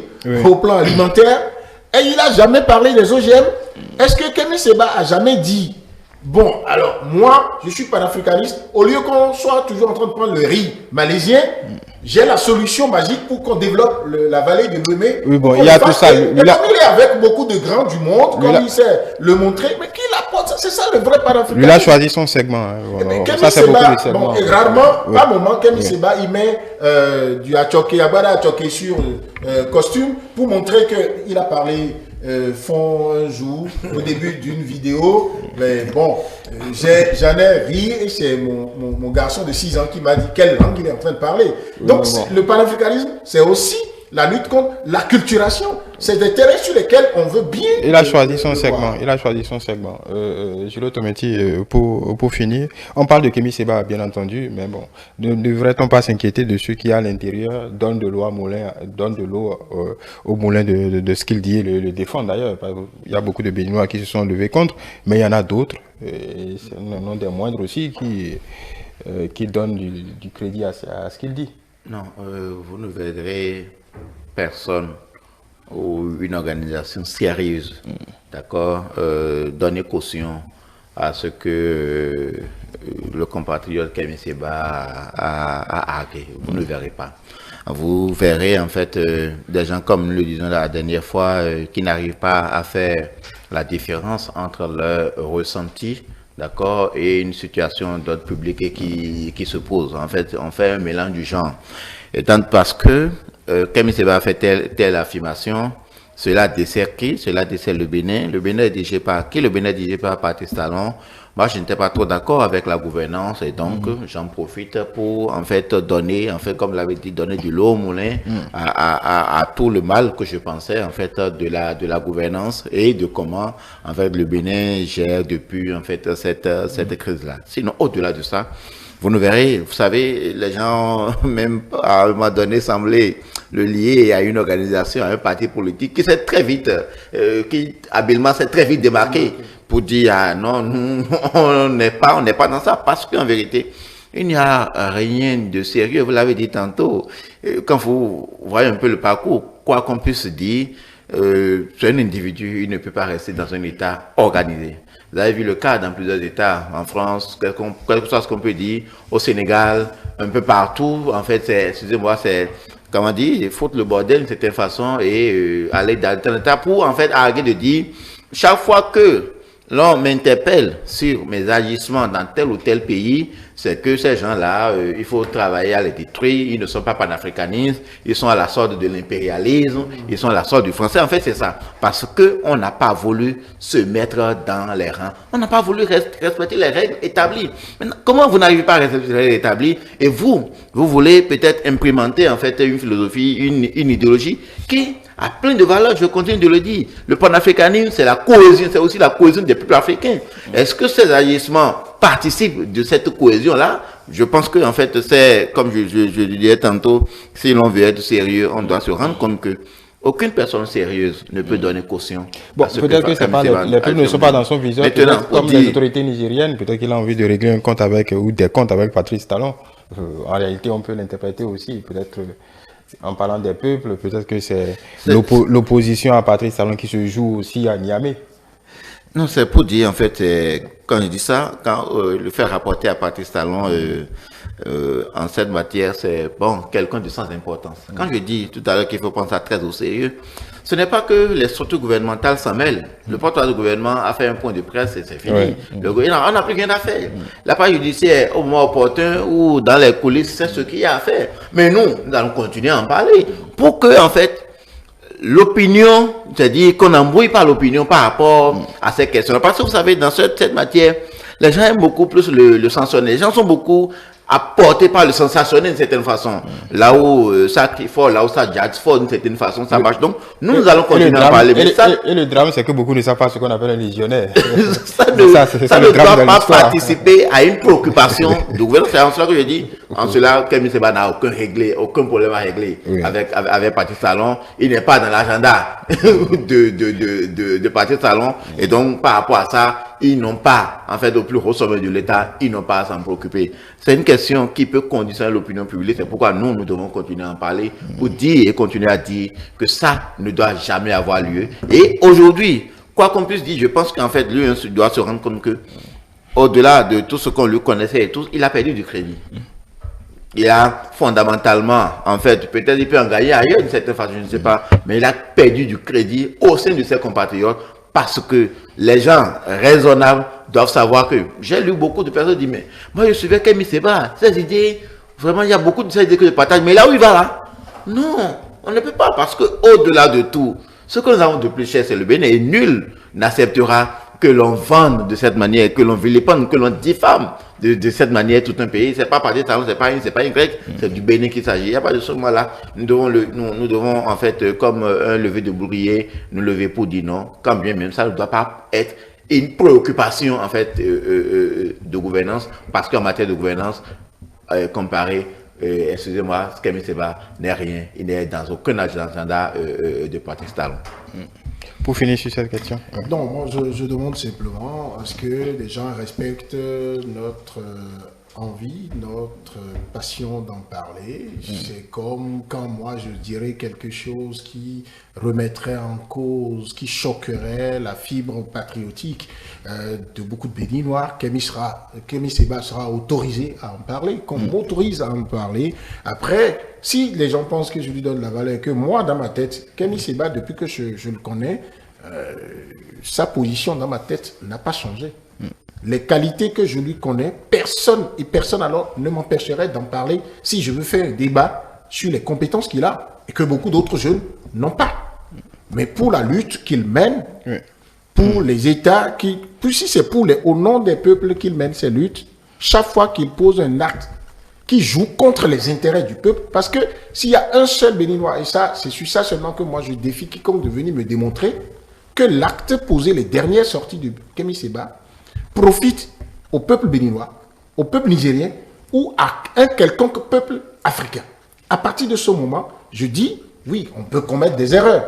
au plan alimentaire. Et il n'a jamais parlé des OGM. Est-ce que Kémy Séba a jamais dit, bon, alors moi, je suis panafricaniste, au lieu qu'on soit toujours en train de prendre le riz malaisien, j'ai la solution magique pour qu'on développe la vallée de Lomé. Oui, bon, il y a tout ça. Il est avec beaucoup de grands du monde, comme il sait le montrer, mais qui l'apporte? C'est ça le vrai panafricanisme. Lui, il a choisi son segment. Hein. Voilà. Ça, c'est beaucoup de Bon, segments. et rarement, à un moment, Kémy Séba, il met du Abada Atchoké sur costume pour montrer qu'il a parlé fond un jour au début d'une vidéo. Mais bon, j'en ai ri et c'est mon garçon de 6 ans qui m'a dit quelle langue il est en train de parler. Donc le panafricanisme, c'est aussi la lutte contre l'acculturation. C'est des terrains sur lesquels on veut bien. Il a choisi son segment. Il a choisi son segment. Gilot Tometi, pour finir, on parle de Kémy Séba, bien entendu, mais bon, ne devrait-on pas s'inquiéter de ceux qui, à l'intérieur, donnent de l'eau au moulin de ce qu'il dit et le défendent d'ailleurs. Il y a beaucoup de Béninois qui se sont levés contre, mais il y en a d'autres, et non des moindres aussi, qui donnent du crédit à ce qu'il dit. Non, vous ne verrez personne ou une organisation sérieuse, d'accord, donner caution à ce que le compatriote Kémy Séba a argué. Vous ne verrez pas. Vous verrez en fait des gens, comme nous le disions la dernière fois, qui n'arrivent pas à faire la différence entre leur ressenti, d'accord, et une situation d'ordre public et qui se pose. En fait, on fait un mélange du genre. Et tant parce que Kémy Séba a fait telle affirmation, cela dessert qui? Cela dessert le Bénin. Le Bénin est dirigé par qui? Le Bénin est dirigé par Patrice Talon. Moi, je n'étais pas trop d'accord avec la gouvernance et donc j'en profite pour en fait donner, en fait, comme l'avait dit, donner du lot au moulin à tout le mal que je pensais en fait de la gouvernance et de comment en fait le Bénin gère depuis en fait cette crise-là. Sinon, au-delà de ça, vous ne verrez, vous savez, les gens, même à un moment donné, semblaient le lier à une organisation, à un parti politique qui s'est très vite, qui habilement s'est très vite démarqué pour dire, ah non, nous, on n'est pas dans ça, parce qu'en vérité, il n'y a rien de sérieux, vous l'avez dit tantôt, quand vous voyez un peu le parcours, quoi qu'on puisse dire, c'est un individu, il ne peut pas rester dans un État organisé. Vous avez vu le cas dans plusieurs États, en France, quel que soit ce qu'on peut dire, au Sénégal, un peu partout. En fait, excusez-moi, c'est, comment dire, foutre le bordel d'une certaine façon et aller dans un État pour, en fait, arrêter de dire, chaque fois que l'on m'interpelle sur mes agissements dans tel ou tel pays, c'est que ces gens-là, il faut travailler à les détruire, ils ne sont pas panafricanistes, ils sont à la sorte de l'impérialisme, ils sont à la sorte du français. En fait, c'est ça. Parce qu'on n'a pas voulu se mettre dans les rangs. On n'a pas voulu respecter les règles établies. Maintenant, comment vous n'arrivez pas à respecter les règles établies et vous voulez peut-être implémenter en fait une philosophie, une idéologie qui a plein de valeurs, je continue de le dire. Le panafricanisme, c'est la cohésion, c'est aussi la cohésion des peuples africains. Est-ce que ces agissements participent de cette cohésion-là? Je pense que en fait, c'est, comme je le disais tantôt, si l'on veut être sérieux, on doit se rendre compte que aucune personne sérieuse ne peut donner caution. Bon, peut-être que c'est pas les peuples ne sont pas dans son viseur. Maintenant, comme les autorités nigériennes, peut-être qu'il a envie de régler un compte avec, ou des comptes avec Patrice Talon. En réalité, on peut l'interpréter aussi. Peut-être, en parlant des peuples, peut-être que c'est l'opposition à Patrice Talon qui se joue aussi à Niamey. Non, c'est pour dire, en fait, quand je dis ça, quand le faire rapporter à Patrice Talon en cette matière, c'est bon, quelqu'un de sans importance. Quand je dis tout à l'heure qu'il faut prendre ça très au sérieux, ce n'est pas que les structures gouvernementales s'en mêlent. Le porte-parole du gouvernement a fait un point de presse et c'est fini. Ouais. On n'a plus rien à faire. La part judiciaire, au moment opportun ou dans les coulisses, c'est ce qu'il y a à faire. Mais nous allons continuer à en parler pour que, en fait, l'opinion, c'est-à-dire qu'on n'embrouille pas l'opinion par rapport à ces questions. Parce que vous savez, dans cette matière, les gens aiment beaucoup plus le sensationnel. Les gens sont beaucoup apportés par le sensationnel d'une certaine façon. Là où ça crie fort, là où ça jazz fort d'une certaine façon, ça marche. Donc, nous allons continuer à parler. Et le drame, c'est que beaucoup ne savent pas ce qu'on appelle un légionnaire. ça ne doit pas participer à une préoccupation du gouvernement. C'est en cela que je dis, en cela, Kémy Séba n'a aucun problème à régler avec Patrice Talon. Il n'est pas dans l'agenda de Patrice Talon. Et donc, par rapport à ça, ils n'ont pas, en fait, au plus haut sommet de l'État, ils n'ont pas à s'en préoccuper. C'est une question qui peut conditionner l'opinion publique. C'est pourquoi nous devons continuer à en parler pour dire et continuer à dire que ça ne doit jamais avoir lieu. Et aujourd'hui, quoi qu'on puisse dire, je pense qu'en fait, lui doit se rendre compte que, au-delà de tout ce qu'on lui connaissait et tout, il a perdu du crédit. Il a fondamentalement, en fait, peut-être il peut en gagner ailleurs d'une certaine façon, je ne sais pas, mais il a perdu du crédit au sein de ses compatriotes parce que les gens raisonnables doivent savoir que j'ai lu beaucoup de personnes qui disent, mais moi je suivais Kémy Séba, ces idées, vraiment il y a beaucoup de ces idées que je partage, mais là où il va là, non, on ne peut pas parce que au-delà de tout, ce que nous avons de plus cher c'est le Bénin et nul n'acceptera que l'on vende de cette manière, que l'on vilipende, que l'on diffame de cette manière tout un pays. C'est pas Patrice Talon, c'est pas une grecque, c'est du Bénin qu'il s'agit. Il n'y a pas de ce moment-là. Nous devons en fait, comme un lever de bouclier, nous lever pour dire non, quand bien même ça ne doit pas être une préoccupation en fait de gouvernance, parce qu'en matière de gouvernance, comparé, excusez-moi, Kémy Séba n'est rien, il n'est dans aucun agenda de Patrice Talon. Pour finir sur cette question. Non, moi je demande simplement à ce que les gens respectent notre envie, notre passion d'en parler. C'est comme quand moi je dirais quelque chose qui remettrait en cause, qui choquerait la fibre patriotique de beaucoup de Béninois. Kémy Séba sera autorisé à en parler, qu'on m'autorise à en parler. Après, si les gens pensent que je lui donne la valeur, que moi dans ma tête, Kémy Séba, depuis que je le connais, sa position dans ma tête n'a pas changé. Les qualités que je lui connais, personne alors ne m'empêcherait d'en parler si je veux faire un débat sur les compétences qu'il a et que beaucoup d'autres jeunes n'ont pas. Mais pour la lutte qu'il mène, pour les États, puis si c'est au nom des peuples qu'il mène ces luttes, chaque fois qu'il pose un acte qui joue contre les intérêts du peuple, parce que s'il y a un seul Béninois, et ça, c'est sur ça seulement que moi je défie quiconque de venir me démontrer que l'acte posé, les dernières sorties de Kémy Séba, profite au peuple béninois, au peuple nigérien ou à un quelconque peuple africain. À partir de ce moment, je dis, oui, on peut commettre des erreurs.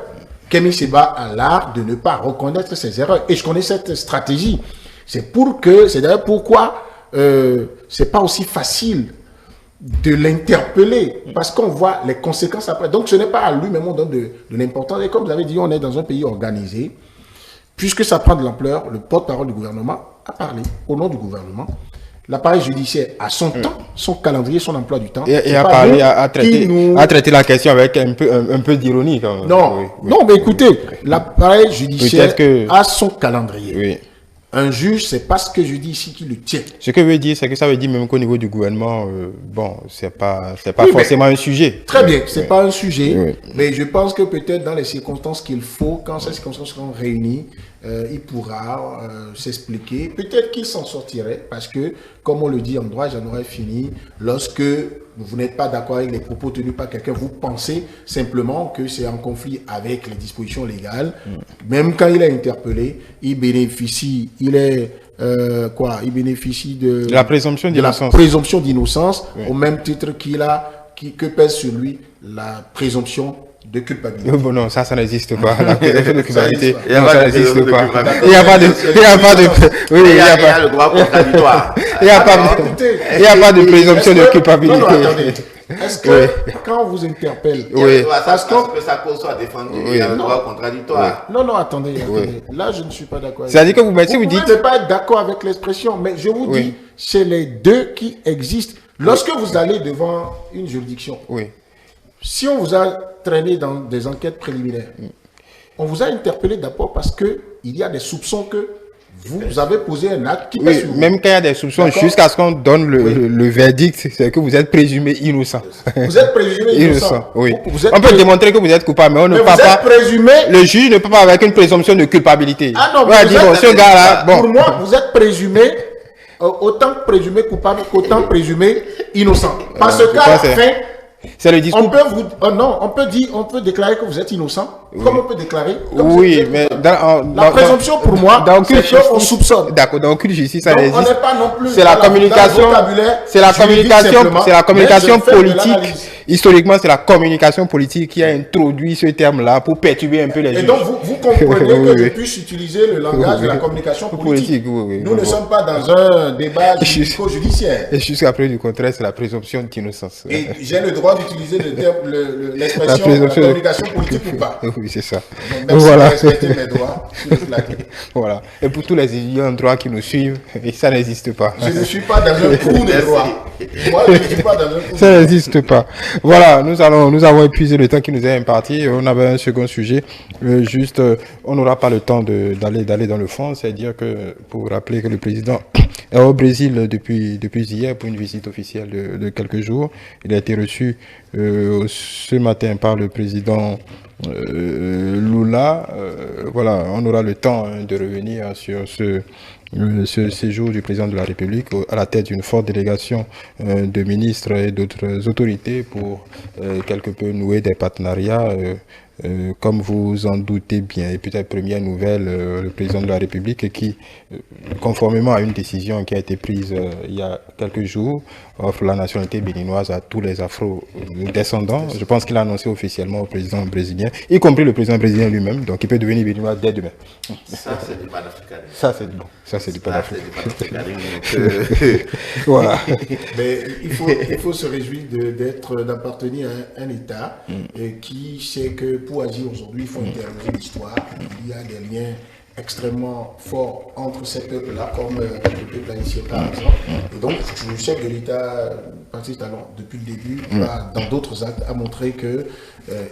Kémy Séba a l'art de ne pas reconnaître ses erreurs. Et je connais cette stratégie. C'est d'ailleurs pourquoi c'est pas aussi facile de l'interpeller, parce qu'on voit les conséquences après. Donc ce n'est pas à lui, mais on donne de l'importance. Et comme vous avez dit, on est dans un pays organisé. Puisque ça prend de l'ampleur, le porte-parole du gouvernement a parlé au nom du gouvernement. L'appareil judiciaire a son temps, son calendrier, son emploi du temps. Et a parlé, a traité la question avec un peu d'ironie. Non, mais écoutez, l'appareil judiciaire a son calendrier. Oui. Un juge, c'est pas ce que je dis ici qui le tient. Ce que je veux dire, c'est que ça veut dire même qu'au niveau du gouvernement, c'est pas forcément un sujet. Très bien, c'est pas un sujet, mais je pense que peut-être dans les circonstances qu'il faut, quand ces circonstances seront réunies, il pourra s'expliquer. Peut-être qu'il s'en sortirait, parce que, comme on le dit en droit, j'en aurais fini, lorsque vous n'êtes pas d'accord avec les propos tenus par quelqu'un, vous pensez simplement que c'est en conflit avec les dispositions légales. Même quand il est interpellé, il bénéficie, il est il bénéficie de la présomption d'innocence. La présomption d'innocence, au même titre que pèse sur lui la présomption de culpabilité. Bon, non, ça n'existe pas. La présomption de culpabilité, ça n'existe pas. Il n'y a pas de le droit contradictoire. Il n'y a pas de présomption de culpabilité. Non, attendez. Est-ce que quand on vous interpelle, parce que sa cause soit défendue, il y a un droit contradictoire. Non, attendez. Là, je ne suis pas d'accord. C'est-à-dire que vous dites... Vous ne pouvez pas être d'accord avec l'expression, mais je vous dis, c'est les deux qui existent. Lorsque vous allez devant une juridiction, si on vous a traîné dans des enquêtes préliminaires, on vous a interpellé d'abord parce qu'il y a des soupçons que vous avez posé un acte qui pèse sur vous. Même quand il y a des soupçons, jusqu'à ce qu'on donne le verdict, c'est que vous êtes présumé innocent. Vous êtes présumé innocent. Oui. On peut démontrer que vous êtes coupable, mais on ne peut pas. Présumé... Le juge ne peut pas avec une présomption de culpabilité. Ah non, mais ce gars-là, pour moi, vous êtes présumé autant présumé coupable qu'autant présumé innocent. Parce qu'à la fin, c'est le discours. On peut déclarer que vous êtes innocent, comme on peut déclarer que vous êtes mais la présomption pour moi, c'est qu'on soupçonne. D'accord, dans aucune justice, ça existe. On n'est pas non plus. C'est la communication politique. Historiquement, c'est la communication politique qui a introduit ce terme-là pour perturber un peu les juges. Et donc, vous comprenez que je puisse utiliser le langage de la communication politique. Nous ne sommes pas dans un débat judiciaire. Et jusqu'à preuve du contraire, c'est la présomption d'innocence. Et j'ai le droit d'utiliser l'expression de la communication politique ou pas. Oui, c'est ça. Donc, voilà. Respecter mes droits sur le plateau. Voilà. Et pour tous les étudiants en droit qui nous suivent, ça n'existe pas. Je ne suis pas dans un cours de droit. Moi, je ne suis pas dans un cours. Ça n'existe pas. Voilà, nous avons épuisé le temps qui nous est imparti. On avait un second sujet. On n'aura pas le temps d'aller dans le fond. C'est-à-dire que, pour rappeler que le président est au Brésil depuis hier pour une visite officielle de quelques jours. Il a été reçu ce matin par le président Lula. Voilà, on aura le temps de revenir sur ce séjour du président de la République à la tête d'une forte délégation de ministres et d'autres autorités pour quelque peu nouer des partenariats comme vous en doutez bien. Et peut-être première nouvelle, le président de la République qui, conformément à une décision qui a été prise il y a quelques jours, offre la nationalité béninoise à tous les afro-descendants. Je pense qu'il a annoncé officiellement au président brésilien, y compris le président brésilien lui-même, donc il peut devenir béninois dès demain. Ça, c'est du panafricanisme. Ça, c'est bon. Ça, c'est du panafricanisme. Voilà. Mais il faut se réjouir d'appartenir à un État qui sait que pour agir aujourd'hui, il faut interroger l'histoire. Il y a des liens extrêmement forts entre ces peuples-là, comme le peuple haïtien par exemple. Et donc, le chef de l'État, Patrice Talon, depuis le début, dans d'autres actes, a montré que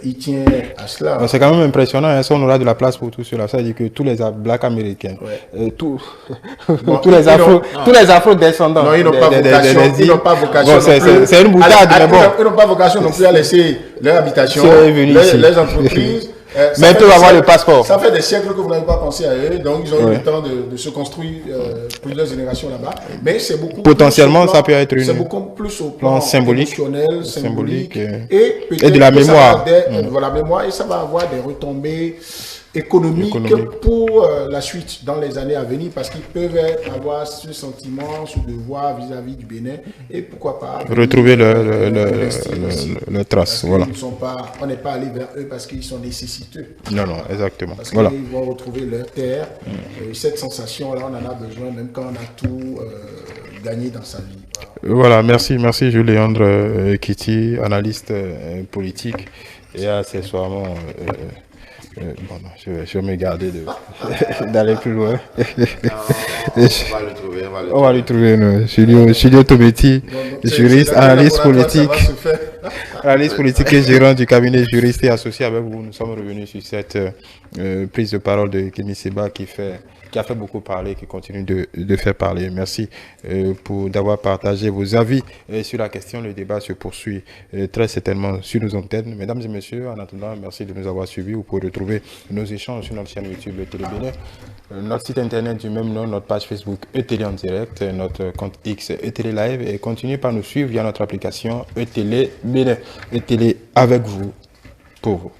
il tient à cela. C'est quand même impressionnant, hein, si on aura de la place pour tout cela. Ça veut dire que tous les Blacks américains, tous les afro-descendants. Non, ils n'ont pas vocation. C'est une boutade, mais bon. Ils n'ont pas vocation non plus à laisser leur habitation, les entreprises. Mais ils peuvent avoir le passeport. Ça fait des siècles que vous n'avez pas pensé à eux, donc ils ont eu le temps de se construire plusieurs générations là-bas. Mais c'est beaucoup potentiellement, ça peut être c'est beaucoup plus au plan symbolique, symbolique et de la mémoire. De la mémoire, et ça va avoir des retombées économique pour la suite dans les années à venir, parce qu'ils peuvent avoir ce sentiment, ce devoir vis-à-vis du Bénin, et pourquoi pas retrouver le trace. Voilà. On n'est pas allé vers eux parce qu'ils sont nécessiteux. Non, exactement. Parce qu'ils vont retrouver leur terre. Et cette sensation-là, on en a besoin, même quand on a tout gagné dans sa vie. Voilà, merci Jules-Léandre Kitty, analyste politique, et accessoirement... je vais me garder d'aller plus loin. On va le trouver. Julio Tometti, juriste, analyste politique et gérant du cabinet juriste et associé avec vous. Nous sommes revenus sur cette prise de parole de Kémy Séba qui a fait beaucoup parler, qui continue de faire parler. Merci d'avoir partagé vos avis sur la question. Le débat se poursuit très certainement sur nos antennes. Mesdames et messieurs, en attendant, merci de nous avoir suivis. Vous pouvez retrouver nos échanges sur notre chaîne YouTube Télé Bénin, notre site internet du même nom, notre page Facebook ETélé en direct, notre compte X ETélé Live, et continuez par nous suivre via notre application ETélé Bénin. ETélé avec vous, pour vous.